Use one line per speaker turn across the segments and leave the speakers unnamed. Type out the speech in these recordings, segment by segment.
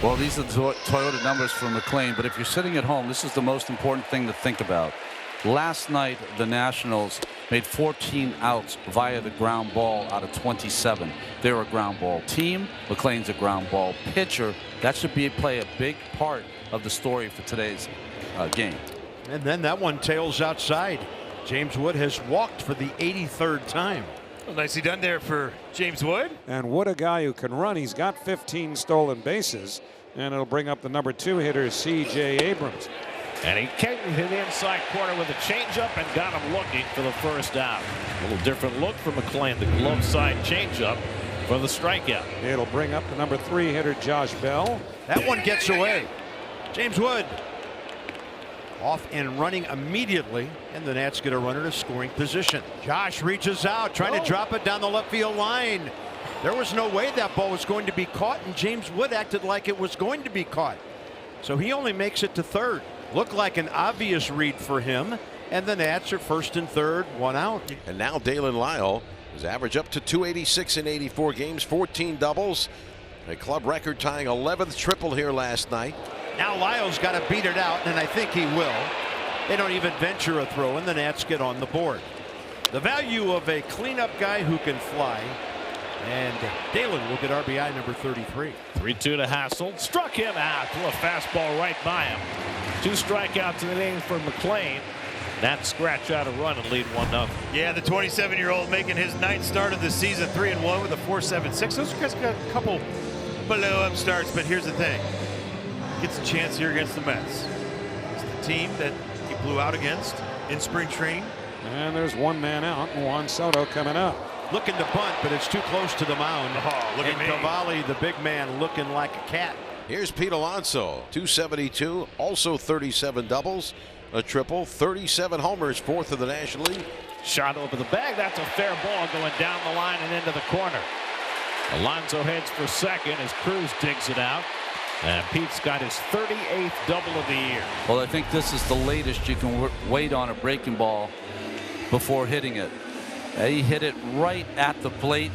Well, these are the Toyota numbers for McLean, but if you're sitting at home, this is the most important thing to think about. Last night, the Nationals made 14 outs via the ground ball out of 27. They're a ground ball team. McLean's a ground ball pitcher. That should play a big part of the story for today's game.
And then that one tails outside. James Wood has walked for the 83rd time.
Well, nicely done there for James Wood.
And Wood, a guy who can run. He's got 15 stolen bases, and it'll bring up the number 2 hitter, C.J. Abrams.
And he came to the inside corner with a changeup and got him looking for the first out. A little different look for McLean. The glove side changeup for the strikeout.
It'll bring up the number 3 hitter, Josh Bell.
That one gets away. James Wood off and running immediately, and the Nats get a runner to scoring position. Josh reaches out, trying to drop it down the left field line. There was no way that ball was going to be caught, and James Wood acted like it was going to be caught. So he only makes it to third. Looked like an obvious read for him, and the Nats are first and third, 1 out.
And now Dalen Lyle is average up to 286 in 84 games, 14 doubles, a club record tying 11th triple here last night.
Now Lyle's got to beat it out, and I think he will. They don't even venture a throw, and the Nats get on the board. The value of a cleanup guy who can fly, and Dalen will get RBI number 33.
3-2 to Hassel. Struck him out. Threw a fastball right by him. 2 strikeouts in the inning for McLean. Nats scratch out a run and lead 1-0.
Yeah, the 27-year-old making his 9th start of the season, 3-1 with a 4.76. Those guys got a couple below up starts, but here's the thing. Gets a chance here against the Mets. It's the team that he blew out against in spring training.
And there's 1 man out. Juan Soto coming up.
Looking to bunt, but it's too close to the mound.
Oh, look at me.
Cavalli, the big man, looking like a cat.
Here's Pete Alonso, 272, also 37 doubles, a triple, 37 homers, 4th of the National League.
Shot over the bag. That's a fair ball going down the line and into the corner. Alonso heads for second as Cruz digs it out. And Pete's got his 38th double of the year.
Well, I think this is the latest you can wait on a breaking ball before hitting it. He hit it right at the plate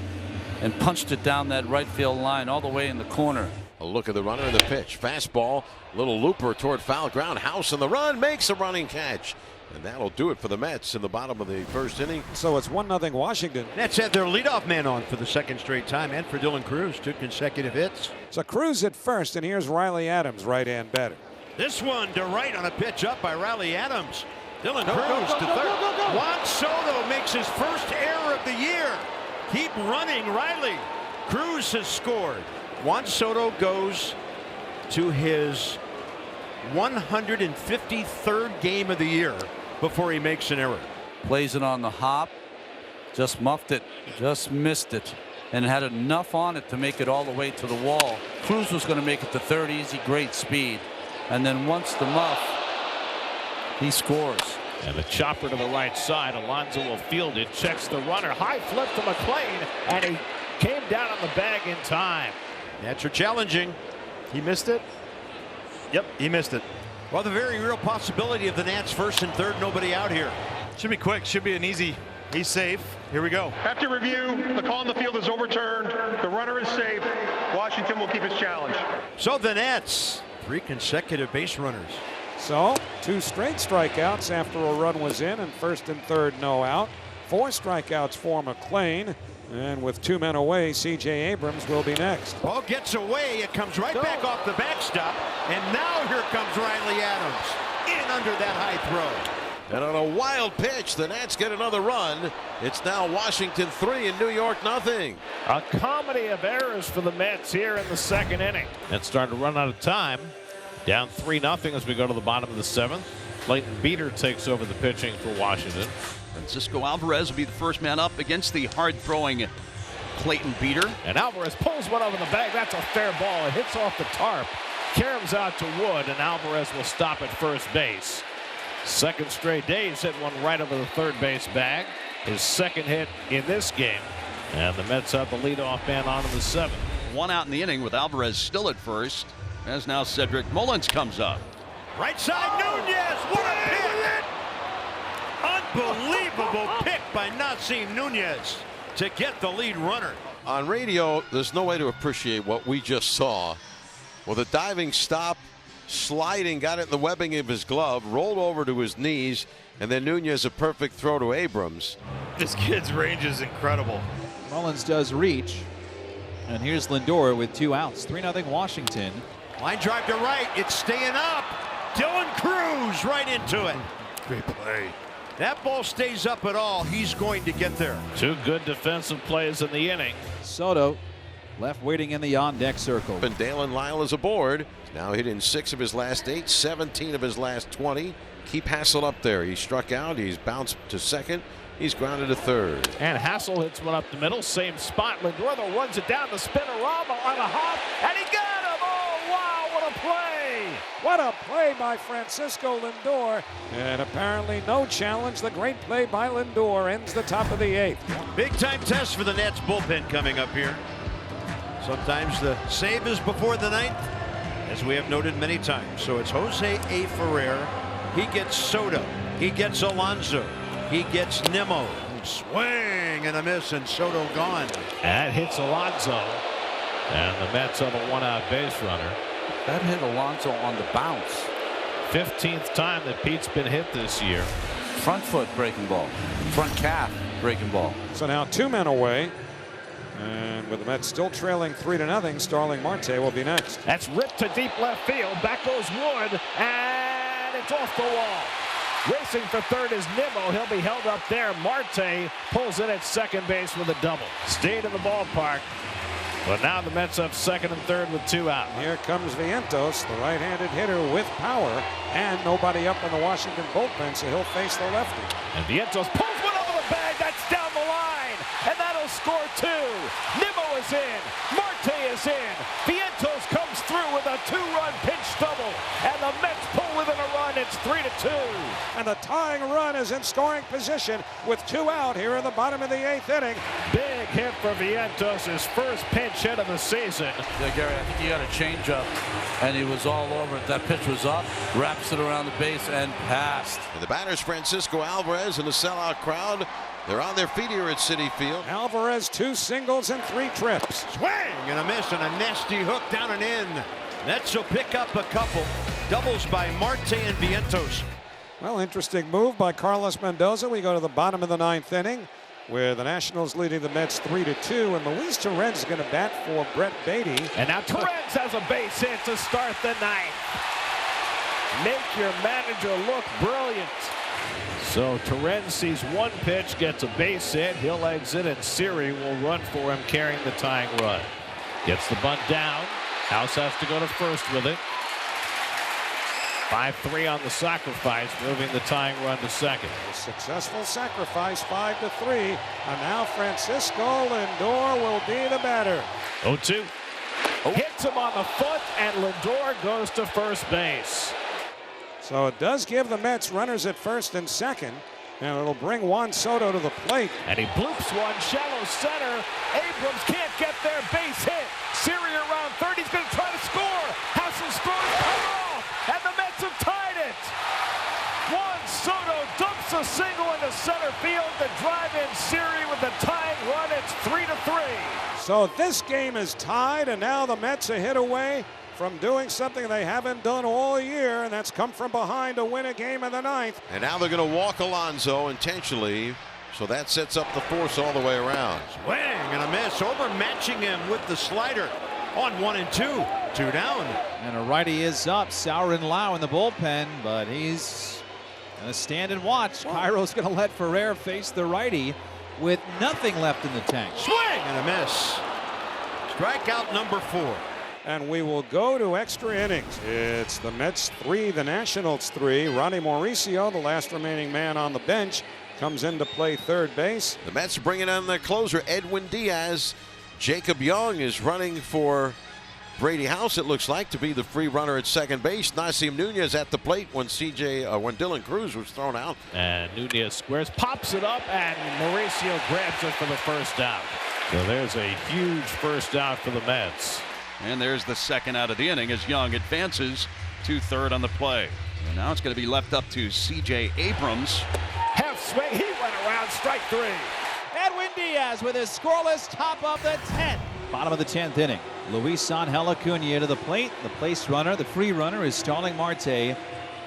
and punched it down that right field line all the way in the corner.
A look at the runner and the pitch. Fastball, little looper toward foul ground. House on the run, makes a running catch. And that'll do it for the Mets in the bottom of the first inning.
So it's 1-0 Washington.
Nats had their leadoff man on for the 2nd straight time, and for Dylan Cruz, 2 consecutive hits.
So Cruz at first, and here's Riley Adams, right-hand batter.
This one to right on a pitch up by Riley Adams. Dylan Cruz to third. Juan Soto makes his first error of the year. Keep running, Riley. Cruz has scored. Juan Soto goes to his 153rd game of the year before he makes an error.
Plays it on the hop, just muffed it, just missed it, and had enough on it to make it all the way to the wall. Cruz was going to make it to third, easy, great speed, and then once the muff, he scores.
And the chopper to the right side. Alonso will field it, checks the runner, high flip to McLean, and he came down on the bag in time.
Nats are challenging.
He missed it. Yep, he missed it.
Well, the very real possibility of the Nats first and third, nobody out here.
Should be quick. Should be an easy. He's safe. Here we go.
After review, the call on the field is overturned. The runner is safe. Washington will keep its challenge.
So the Nats, 3 consecutive base runners.
So 2 straight strikeouts after a run was in, and first and third no out. 4 strikeouts for McLean. And with 2 men away, C.J. Abrams will be next.
Ball gets away. It comes right back off the backstop. And now here comes Riley Adams in under that high throw.
And on a wild pitch, the Nats get another run. It's now Washington 3 and New York nothing.
A comedy of errors for the Mets here in the 2nd inning. It's starting to run out of time. Down 3-0 as we go to the bottom of the 7th. Clayton Beeter takes over the pitching for Washington.
Francisco Alvarez will be the first man up against the hard-throwing Clayton Beeter.
And Alvarez pulls one over the bag. That's a fair ball. It hits off the tarp. Caroms out to Wood, and Alvarez will stop at first base. 2nd straight day, he's hit one right over the 3rd base bag. His 2nd hit in this game. And the Mets have the leadoff man on in the 7th.
1 out in the inning with Alvarez still at first. As now Cedric Mullins comes up.
Right side, Nunez. What a pick! Unbelievable pick by Nasim Nunez to get the lead runner.
On radio, there's no way to appreciate what we just saw Well, the diving stop, sliding, got it in the webbing of his glove, rolled over to his knees, and then Nunez a perfect throw to Abrams.
This kid's range is incredible.
Mullins does reach. And here's Lindor with 2 outs. 3-0 Washington.
Line drive to right. It's staying up. Dylan Cruz right into it.
Great play.
That ball stays up at all. He's going to get there.
2 good defensive plays in the inning.
Soto left waiting in the on-deck circle.
And Dalen Lyle is aboard. Now hit in 6 of his last 8, 17 of his last 20. Keep Hassel up there. He struck out. He's bounced to second. He's grounded to third.
And Hassel hits one up the middle. Same spot. Lindor though runs it down the spinorama on a hop. And he got him. Oh, wow. What a play.
What a play by Francisco Lindor. And apparently no challenge. The great play by Lindor ends the top of the 8th.
Big time test for the Nats bullpen coming up here. Sometimes the save is before the 9th, as we have noted many times. So it's Jose A. Ferrer. He gets Soto. He gets Alonso. He gets Nimmo. Swing and a miss, and Soto gone.
That hits Alonso. And the Mets have a 1-out base runner.
That hit Alonso on the bounce.
15th time that Pete's been hit this year.
Front foot breaking ball. Front calf breaking ball.
So now 2 men away. And with the Mets still trailing 3-0, Starling Marte will be next.
That's ripped to deep left field. Back goes Wood. And it's off the wall. Racing for third is Nimmo. He'll be held up there. Marte pulls in at second base with a double. Stayed in the ballpark. But now the Mets have second and third with 2 out.
Here comes Vientos, the right-handed hitter with power, and nobody up in the Washington bullpen, so he'll face the lefty.
And Vientos pulls one over the bag. That's down the line. And that'll score 2. Nimmo is in. Marte is in. Vientos comes through with a 2-run pinch double. And the Mets pull within a run. It's 3-2.
And the tying run is in scoring position with 2 out here in the bottom of the 8th inning.
Big hit for Vientos, his first pinch hit of the season.
Yeah, Gary, I think he got a changeup, and he was all over it. That pitch was up, wraps it around the base, and passed.
And the batter's Francisco Alvarez in the sellout crowd. They're on their feet here at Citi Field.
Alvarez 2 singles and 3 trips.
Swing and a miss, and a nasty hook down and in. Nets will pick up a couple. Doubles by Marte and Vientos.
Well, interesting move by Carlos Mendoza. We go to the bottom of the 9th inning, where the Nationals leading the Mets 3-2, and Luis Torrens is going to bat for Brett Beatty.
And now Torrens has a base hit to start the 9th. Make your manager look brilliant. So Torrens sees 1 pitch, gets a base hit. He'll exit, and Siri will run for him, carrying the tying run. Gets the bunt down. House has to go to first with it. 5-3 on the sacrifice, moving the tying run to second.
A successful sacrifice, 5-3. And now Francisco Lindor will be the batter.
0-2. Hits him on the foot, and Lindor goes to first base.
So it does give the Mets runners at first and second, and it'll bring Juan Soto to the plate.
And he bloops one, shallow center. Abrams can't get there, base hit. Siri around third, he's going to try to score. Hassel scores, cut off, and the Mets have tied it. Juan Soto dumps a single into center field to drive in Siri with the tying run. It's 3-3.
So this game is tied, and now the Mets are hit away from doing something they haven't done all year, and that's come from behind to win a game in the 9th.
And now they're going to walk Alonso intentionally, so that sets up the force all the way around.
Swing and a miss, overmatching him with the slider on 1 and 2. 2 down.
And a righty is up. Saurin Lau in the bullpen, but he's going to stand and watch. Cairo's going to let Ferrer face the righty with nothing left in the tank.
Swing and a miss. Strikeout number 4.
And we will go to extra innings. It's the Mets 3, the Nationals 3. Ronnie Mauricio, the last remaining man on the bench, comes in to play third base.
The Mets bringing on their closer, Edwin Diaz. Jacob Young is running for Brady House, it looks like, to be the free runner at second base. Nasim Nunez at the plate when Dylan Cruz was thrown out.
And Nunez squares, pops it up, and Mauricio grabs it for the first out. So there's a huge first out for the Mets.
And there's the second out of the inning as Young advances to third on the play. And now it's going to be left up to C.J. Abrams.
Half swing, he went around, strike 3.
Edwin Diaz with his scoreless top of the 10th. Bottom of the 10th inning. Luis Angel Acuna to the plate. The place runner, the free runner, is Starling Marte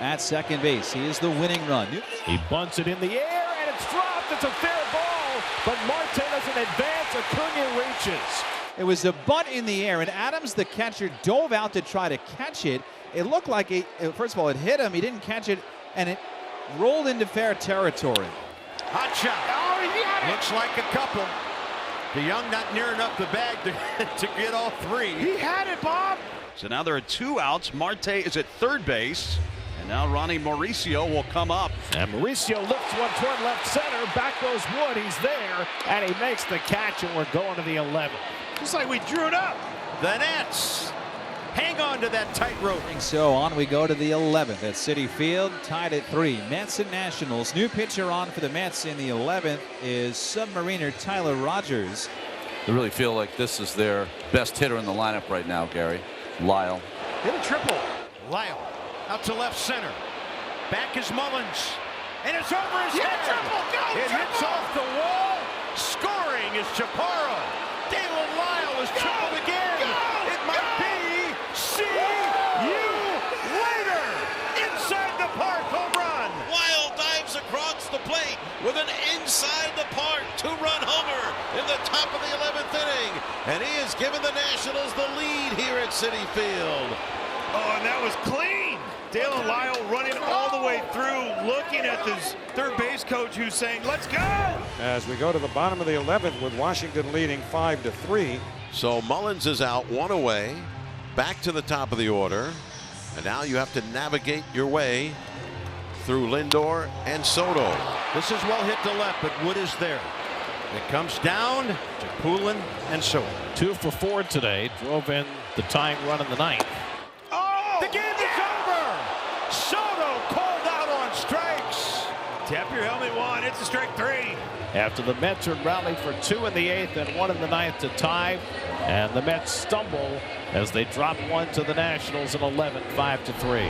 at second base. He is the winning run.
He bunts it in the air, and it's dropped. It's a fair ball, but Marte doesn't advance. Acuna reaches.
It was a bunt in the air, and Adams, the catcher, dove out to try to catch it. It looked like, first of all, it hit him. He didn't catch it, and it rolled into fair territory.
Hot shot.
Oh, he had it.
Looks like a couple. DeYoung not near enough the bag to get all three.
He had it, Bob.
So now there are 2 outs. Marte is at third base. And now Ronnie Mauricio will come up.
And Mauricio lifts one toward left center. Back goes Wood. He's there. And he makes the catch, and we're going to the 11th.
Just like we drew it up.
The Nats hang on to that tightrope.
So on we go to the 11th at Citi Field, tied at 3. Mets and Nationals. New pitcher on for the Mets in the 11th is Submariner Tyler Rogers.
They really feel like this is their best hitter in the lineup right now, Gary. Lyle.
Hit a triple. Lyle out to left center. Back is Mullins. And it's over his head. It hits off the wall. Scoring is Chaparro. Dalen Lyle is tripled again. It might be. See you later. Inside the park home run.
Lyle dives across the plate with an inside the park 2-run homer in the top of the 11th inning. And he has given the Nationals the lead here at Citi Field.
Oh, and that was clean. Dalen Lyle running all the way through, looking at this third base coach who's saying, let's go.
As we go to the bottom of the 11th with Washington leading 5-3.
So Mullins is out, 1 away. Back to the top of the order. And now you have to navigate your way through Lindor and Soto.
This is well hit to left, but Wood is there. It comes down to Poulin and Soto.
2 for 4 today. Drove in the tying run in the 9th.
Oh! The game is over! Soto called out on strikes.
Tap your helmet, Juan. It's a strike 3.
After the Mets had rallied for 2 in the 8th and 1 in the 9th to tie. And the Mets stumble as they drop 1 to the Nationals in 11, 5-3.